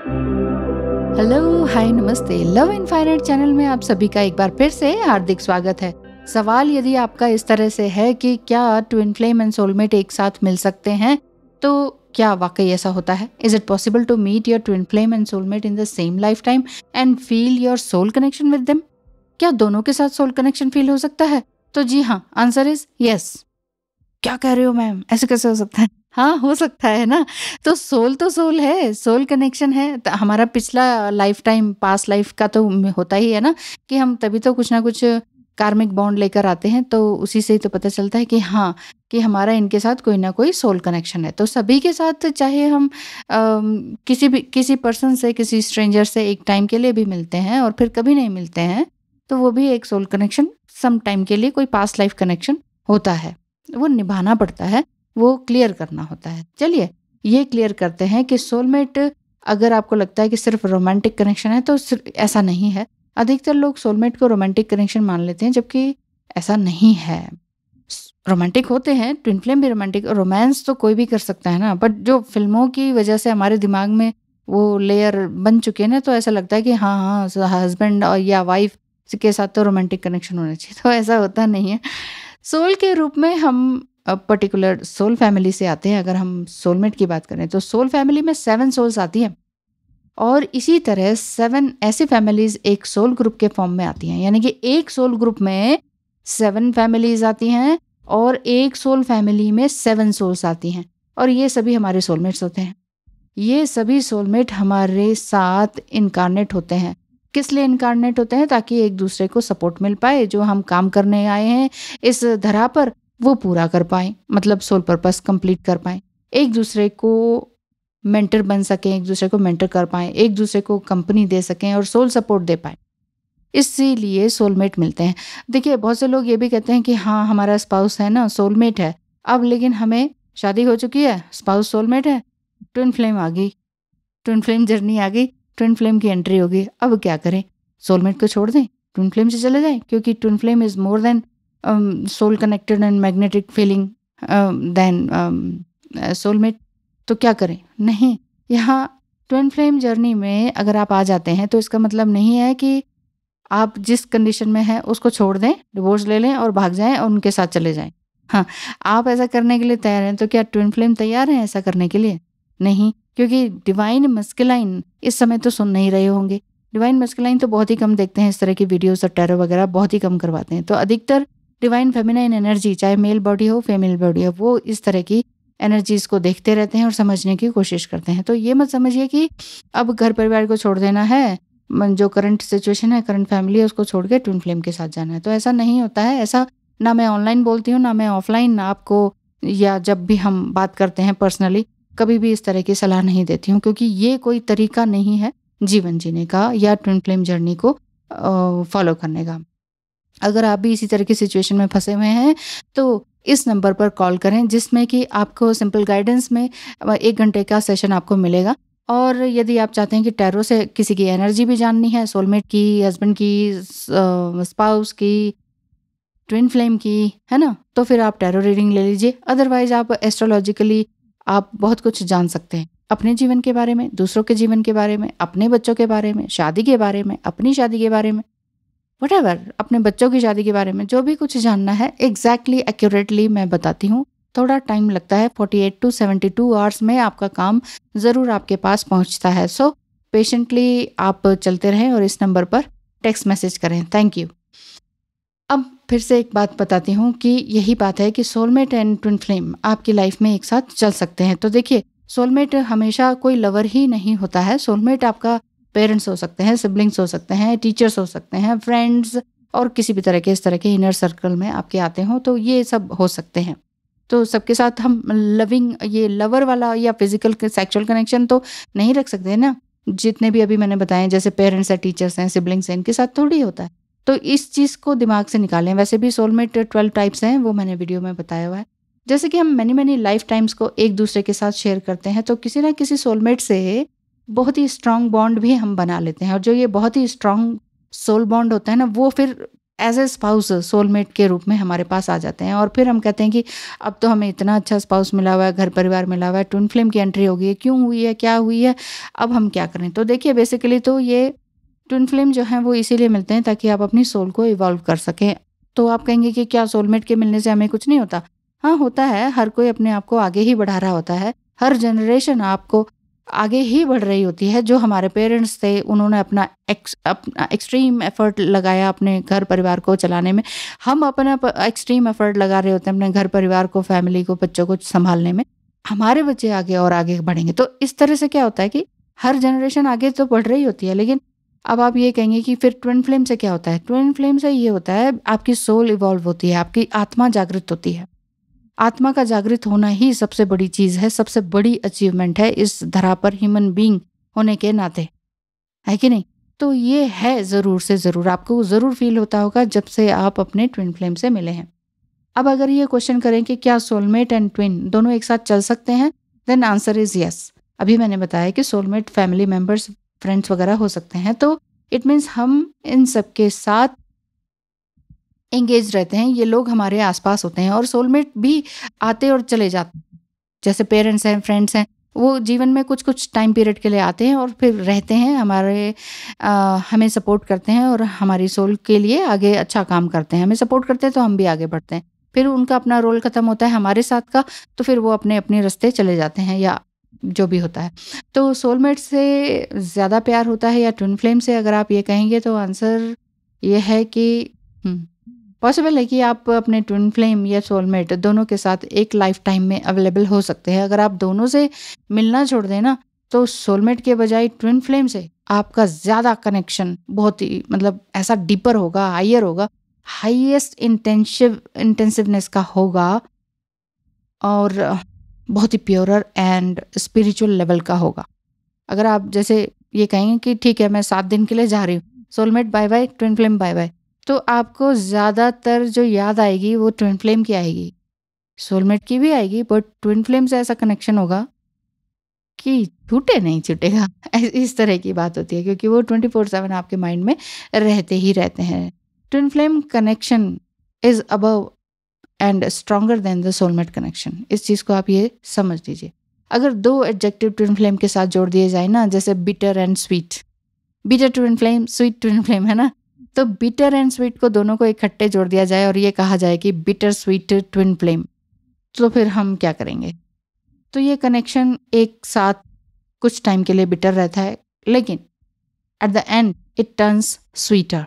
Hello, हाय, नमस्ते। Love infinite channel में आप सभी का एक बार फिर से हार्दिक स्वागत है। सवाल यदि आपका इस तरह से है कि क्या ट्विन फ्लेम एंड सोलमेट एक साथ मिल सकते हैं, तो क्या वाकई ऐसा होता है? Is it possible to meet your twin flame and soulmate in the same lifetime and feel your soul connection with them? क्या दोनों के साथ सोल कनेक्शन फील हो सकता है? तो जी हाँ, आंसर इज यस। क्या कह रहे हो मैम, ऐसे कैसे हो सकता है? हाँ, हो सकता है ना। तो सोल है, सोल कनेक्शन है। हमारा पिछला लाइफ टाइम, पास्ट लाइफ का तो होता ही है ना, कि हम तभी तो कुछ ना कुछ कार्मिक बॉन्ड लेकर आते हैं। तो उसी से ही तो पता चलता है कि हाँ, कि हमारा इनके साथ कोई ना कोई सोल कनेक्शन है। तो सभी के साथ, चाहे हम किसी पर्सन से, किसी स्ट्रेंजर से एक टाइम के लिए भी मिलते हैं और फिर कभी नहीं मिलते हैं, तो वो भी एक सोल कनेक्शन, सम टाइम के लिए कोई पास्ट लाइफ कनेक्शन होता है। वो निभाना पड़ता है, वो क्लियर करना होता है। चलिए, ये क्लियर करते हैं कि सोलमेट, अगर आपको लगता है कि सिर्फ रोमांटिक कनेक्शन है, तो ऐसा नहीं है। अधिकतर लोग सोलमेट को रोमांटिक कनेक्शन मान लेते हैं, जबकि ऐसा नहीं है। रोमांटिक होते हैं, ट्विन फ्लेम भी रोमांटिक, रोमांस तो कोई भी कर सकता है ना, बट जो फिल्मों की वजह से हमारे दिमाग में वो लेयर बन चुके हैं ना, तो ऐसा लगता है कि हाँ हाँ, हस्बैंड और या वाइफ के साथ तो रोमांटिक कनेक्शन होना चाहिए। तो ऐसा होता नहीं है। सोल के रूप में हम पर्टिकुलर सोल फैमिली से आते हैं। अगर हम सोलमेट की बात करें तो सोल फैमिली में 7 सोल्स आती हैं, और इसी तरह 7 ऐसी फैमिलीज एक सोल ग्रुप के फॉर्म में आती हैं। यानी कि एक सोल ग्रुप में 7 फैमिलीज आती हैं और एक सोल फैमिली में 7 सोल्स आती हैं, और ये सभी हमारे सोलमेट्स होते हैं। ये सभी सोलमेट हमारे साथ इनकारनेट होते हैं। किस लिए इनकारनेट होते हैं? ताकि एक दूसरे को सपोर्ट मिल पाए, जो हम काम करने आए हैं इस धरा पर वो पूरा कर पाए, मतलब सोल पर्पस कंप्लीट कर पाए, एक दूसरे को मेंटर बन सकें, एक दूसरे को मेंटर कर पाए, एक दूसरे को कंपनी दे सकें और सोल सपोर्ट दे पाए। इसीलिए सोलमेट मिलते हैं। देखिए, बहुत से लोग ये भी कहते हैं कि हाँ, हमारा स्पाउस है ना, सोलमेट है। अब लेकिन हमें शादी हो चुकी है, स्पाउस सोलमेट है, ट्विन फ्लेम आ गई, ट्विन फ्लेम जर्नी आ गई, ट्विन फ्लेम की एंट्री हो गई। अब क्या करें? सोलमेट को छोड़ दें, ट्विन फ्लेम से चले जाएं? क्योंकि twin flame is more than soul connected and magnetic feeling than soulmate. तो क्या करें? नहीं, यहाँ ट्विन फ्लेम जर्नी में अगर आप आ जाते हैं, तो इसका मतलब नहीं है कि आप जिस कंडीशन में हैं उसको छोड़ दें, डिवोर्स ले लें और भाग जाएं और उनके साथ चले जाएं। हाँ, आप ऐसा करने के लिए तैयार हैं, तो क्या ट्विन फ्लेम तैयार हैं ऐसा करने के लिए? नहीं, क्योंकि डिवाइन मस्कुलाइन इस समय तो सुन नहीं रहे होंगे। डिवाइन मस्कुलाइन तो बहुत ही कम देखते हैं, इस तरह की वीडियोस और टैरो वगैरह बहुत ही कम करवाते हैं। तो अधिकतर डिवाइन फेमिनाइन एनर्जी, चाहे मेल बॉडी हो फीमेल बॉडी हो, वो इस तरह की एनर्जीज को देखते रहते हैं और समझने की कोशिश करते हैं। तो ये मत समझिए कि अब घर परिवार को छोड़ देना है, जो करंट सिचुएशन है, करंट फैमिली है, उसको छोड़ के ट्विन फ्लेम के साथ जाना है। तो ऐसा नहीं होता है। ऐसा ना मैं ऑनलाइन बोलती हूँ, ना मैं ऑफलाइन आपको, या जब भी हम बात करते हैं पर्सनली, कभी भी इस तरह की सलाह नहीं देती हूँ, क्योंकि ये कोई तरीका नहीं है जीवन जीने का या ट्विन फ्लेम जर्नी को फॉलो करने का। अगर आप भी इसी तरह की सिचुएशन में फंसे हुए हैं, तो इस नंबर पर कॉल करें, जिसमें कि आपको सिंपल गाइडेंस में 1 घंटे का सेशन आपको मिलेगा। और यदि आप चाहते हैं कि टैरो से किसी की एनर्जी भी जाननी है, सोलमेट की, हस्बैंड की, स्पाउस की, ट्विन फ्लेम की, है ना, तो फिर आप टैरो रीडिंग ले लीजिए। अदरवाइज आप एस्ट्रोलॉजिकली आप बहुत कुछ जान सकते हैं, अपने जीवन के बारे में, दूसरों के जीवन के बारे में, अपने बच्चों के बारे में, शादी के बारे में, अपनी शादी के बारे में, व्हाटएवर, अपने बच्चों की शादी के बारे में, जो भी कुछ जानना है एग्जैक्टली एक्यूरेटली मैं बताती हूँ। थोड़ा टाइम लगता है, 48 to 72 आवर्स में आपका काम ज़रूर आपके पास पहुँचता है। सो पेशेंटली आप चलते रहें और इस नंबर पर टेक्स्ट मैसेज करें। Thank you. अब फिर से एक बात बताती हूँ कि यही बात है कि सोलमेट एंड ट्विन फ्लेम आपकी लाइफ में एक साथ चल सकते हैं। तो देखिए, सोलमेट हमेशा कोई लवर ही नहीं होता है। सोलमेट आपका पेरेंट्स हो सकते हैं, सिबलिंग्स हो सकते हैं, टीचर्स हो सकते हैं, फ्रेंड्स, और किसी भी तरह के इस तरह के इनर सर्कल में आपके आते हों, तो ये सब हो सकते हैं। तो सबके साथ हम लविंग, ये लवर वाला या फिजिकल सेक्सुअल कनेक्शन तो नहीं रख सकते ना। जितने भी अभी मैंने बताए, जैसे पेरेंट्स हैं, टीचर्स हैं, सिबलिंग्स हैं, इनके साथ थोड़ी होता है। तो इस चीज़ को दिमाग से निकालें। वैसे भी सोलमेट 12 टाइप्स हैं, वो मैंने वीडियो में बताया हुआ है। जैसे कि हम मैनी लाइफ टाइम्स को एक दूसरे के साथ शेयर करते हैं, तो किसी ना किसी सोलमेट से बहुत ही स्ट्रांग बॉन्ड भी हम बना लेते हैं। और जो ये बहुत ही स्ट्रांग सोल बॉन्ड होता है ना, वो फिर एज ए स्पाउस सोलमेट के रूप में हमारे पास आ जाते हैं। और फिर हम कहते हैं कि अब तो हमें इतना अच्छा स्पाउस मिला हुआ है, घर परिवार मिला हुआ है, ट्विन फ्लेम की एंट्री हो गई है, क्यों हुई है, क्या हुई है, अब हम क्या करें। तो देखिए बेसिकली तो ये ट्विन फ्लेम जो हैं वो इसीलिए मिलते हैं ताकि आप अपनी सोल को इवॉल्व कर सकें। तो आप कहेंगे कि क्या सोलमेट के मिलने से हमें कुछ नहीं होता? हाँ होता है, हर कोई अपने आप को आगे ही बढ़ा रहा होता है, हर जनरेशन आपको आगे ही बढ़ रही होती है। जो हमारे पेरेंट्स थे उन्होंने अपना एक्सट्रीम एफर्ट लगाया अपने घर परिवार को चलाने में, हम अपना एक्सट्रीम एफर्ट लगा रहे होते हैं अपने घर परिवार को, फैमिली को, बच्चों को संभालने में। हमारे बच्चे आगे और आगे बढ़ेंगे। तो इस तरह से क्या होता है कि हर जनरेशन आगे तो बढ़ रही होती है। लेकिन अब आप ये कहेंगे कि फिर ट्विन फ्लेम से क्या होता है? ट्विन फ्लेम से ये होता है आपकी सोल इवॉल्व होती है, आपकी आत्मा जागृत होती है। आत्मा का जागृत होना ही सबसे बड़ी चीज है, सबसे बड़ी अचीवमेंट है इस धरा पर ह्यूमन बीइंग होने के नाते, है कि नहीं? तो ये है जरूर से जरूर, आपको जरूर फील होता होगा जब से आप अपने ट्विन फ्लेम से मिले हैं। अब अगर ये क्वेश्चन करें कि क्या सोलमेट एंड ट्विन दोनों एक साथ चल सकते हैं, देन आंसर इज यस। अभी मैंने बताया कि सोलमेट फैमिली मेंबर्स, फ्रेंड्स वगैरह हो सकते हैं, तो इट मीन्स हम इन सब के साथ एंगेज रहते हैं, ये लोग हमारे आसपास होते हैं। और सोलमेट भी आते और चले जाते हैं, जैसे पेरेंट्स हैं, फ्रेंड्स हैं, वो जीवन में कुछ कुछ टाइम पीरियड के लिए आते हैं और फिर रहते हैं, हमें सपोर्ट करते हैं और हमारी सोल के लिए आगे अच्छा काम करते हैं। हमें सपोर्ट करते हैं तो हम भी आगे बढ़ते हैं। फिर उनका अपना रोल खत्म होता है हमारे साथ का, तो फिर वो अपने अपने रास्ते चले जाते हैं या जो भी होता है। तो सोलमेट से ज़्यादा प्यार होता है या ट्विन फ्लेम से, अगर आप ये कहेंगे तो आंसर ये है कि पॉसिबल है कि आप अपने ट्विन फ्लेम या सोलमेट दोनों के साथ एक लाइफ टाइम में अवेलेबल हो सकते हैं। अगर आप दोनों से मिलना छोड़ दें ना, तो सोलमेट के बजाय ट्विन फ्लेम से आपका ज़्यादा कनेक्शन बहुत ही मतलब ऐसा डीपर होगा, हायर होगा, हाईएस्ट इंटेंसिवनेस का होगा और बहुत ही प्योरर एंड स्पिरिचुअल लेवल का होगा। अगर आप जैसे ये कहेंगे कि ठीक है मैं 7 दिन के लिए जा रही हूँ, soulmate bye bye, twin flame bye bye, तो आपको ज़्यादातर जो याद आएगी वो ट्विन फ्लेम की आएगी। सोलमेट की भी आएगी, बट ट्विन फ्लेम से ऐसा कनेक्शन होगा कि छूटे नहीं छूटेगा। इस तरह की बात होती है, क्योंकि वो 24/7 आपके माइंड में रहते ही रहते हैं। Twin flame connection is above and stronger than the soulmate connection. इस चीज़ को आप ये समझ लीजिए। अगर 2 एडजेक्टिव ट्विन फ्लेम के साथ जोड़ दिए जाए ना, जैसे bitter and sweet, bitter twin flame, sweet twin flame, है ना, तो बिटर एंड स्वीट को दोनों को इकट्ठे जोड़ दिया जाए और ये कहा जाए कि बिटर स्वीट ट्विन फ्लेम, तो फिर हम क्या करेंगे? तो ये कनेक्शन एक साथ कुछ टाइम के लिए बिटर रहता है, लेकिन at the end it turns sweeter.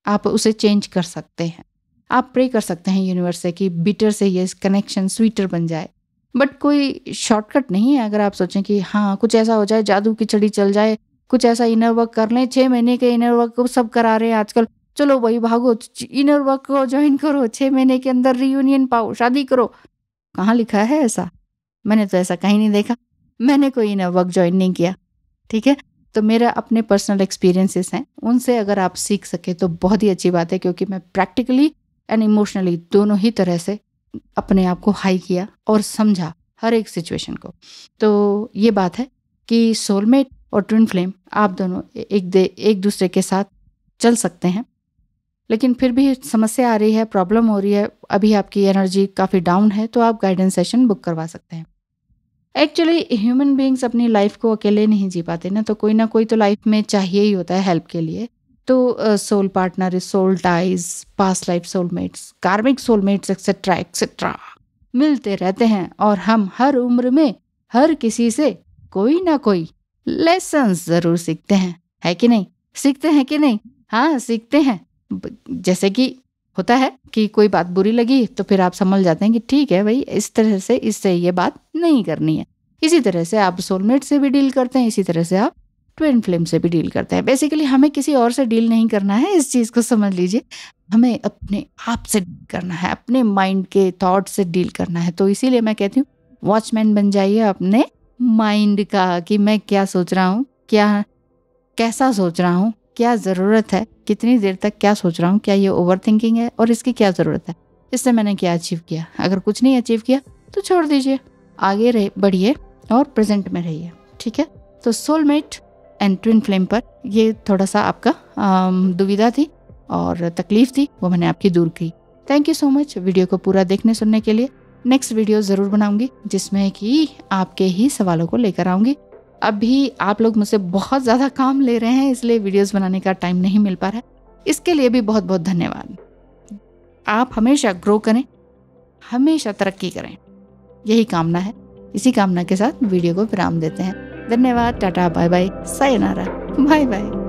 आप उसे चेंज कर सकते हैं, आप प्रे कर सकते हैं यूनिवर्स से कि बिटर से ये कनेक्शन स्वीटर बन जाए। बट कोई शॉर्टकट नहीं है। अगर आप सोचें कि हाँ कुछ ऐसा हो जाए, जादू की छड़ी चल जाए, कुछ ऐसा इनर वर्क कर लें, 6 महीने के इनर वर्क को सब करा रहे हैं आजकल, चलो भाई भागो इनर वर्क को ज्वाइन करो, 6 महीने के अंदर रीयूनियन पाओ, शादी करो, कहाँ लिखा है ऐसा? मैंने तो ऐसा कहीं नहीं देखा, मैंने कोई इनर वर्क ज्वाइन नहीं किया, ठीक है। तो मेरा अपने पर्सनल एक्सपीरियंसेस हैं, उनसे अगर आप सीख सके तो बहुत ही अच्छी बात है, क्योंकि मैं प्रैक्टिकली एंड इमोशनली दोनों ही तरह से अपने आप को हाई किया और समझा हर एक सिचुएशन को। तो ये बात है कि सोलमेट और ट्विन फ्लेम आप दोनों एक दूसरे के साथ चल सकते हैं, लेकिन फिर भी समस्या आ रही है, प्रॉब्लम हो रही है, अभी आपकी एनर्जी काफ़ी डाउन है, तो आप गाइडेंस सेशन बुक करवा सकते हैं। एक्चुअली ह्यूमन बीइंग्स अपनी लाइफ को अकेले नहीं जी पाते ना, तो कोई ना कोई तो लाइफ में चाहिए ही होता है हेल्प के लिए। तो soul partner, soul ties, past life soulmates, karmic soulmates etcetera etcetera मिलते रहते हैं, और हम हर उम्र में हर किसी से कोई ना कोई लेसन्स जरूर सीखते हैं, है कि नहीं? सीखते हैं कि नहीं? हाँ सीखते हैं। जैसे कि होता है कि कोई बात बुरी लगी तो फिर आप समझ जाते हैं कि ठीक है भाई, इस तरह से इससे ये बात नहीं करनी है। इसी तरह से आप सोलमेट से भी डील करते हैं, इसी तरह से आप ट्विन फ्लेम से भी डील करते हैं। बेसिकली हमें किसी और से डील नहीं करना है, इस चीज़ को समझ लीजिए। हमें अपने आप से डील करना है, अपने माइंड के थॉट से डील करना है। तो इसीलिए मैं कहती हूँ वॉचमैन बन जाइए अपने माइंड का, कि मैं क्या सोच रहा हूँ, क्या कैसा सोच रहा हूँ, क्या ज़रूरत है, कितनी देर तक क्या सोच रहा हूँ, क्या ये ओवर थिंकिंग है और इसकी क्या ज़रूरत है, इससे मैंने क्या अचीव किया। अगर कुछ नहीं अचीव किया तो छोड़ दीजिए, आगे बढ़िए और प्रेजेंट में रहिए, ठीक है। तो सोलमेट एंड ट्विन फ्लेम पर ये थोड़ा सा आपका दुविधा थी, और तकलीफ थी वो मैंने आपकी दूर की। Thank you so much video को पूरा देखने सुनने के लिए। नेक्स्ट वीडियो ज़रूर बनाऊंगी जिसमें कि आपके ही सवालों को लेकर आऊंगी। अभी आप लोग मुझसे बहुत ज़्यादा काम ले रहे हैं, इसलिए वीडियोस बनाने का टाइम नहीं मिल पा रहा है। इसके लिए भी बहुत बहुत धन्यवाद। आप हमेशा ग्रो करें, हमेशा तरक्की करें, यही कामना है। इसी कामना के साथ वीडियो को विराम देते हैं। धन्यवाद, टाटा, बाय बाय, सायोनारा, बाय बाय।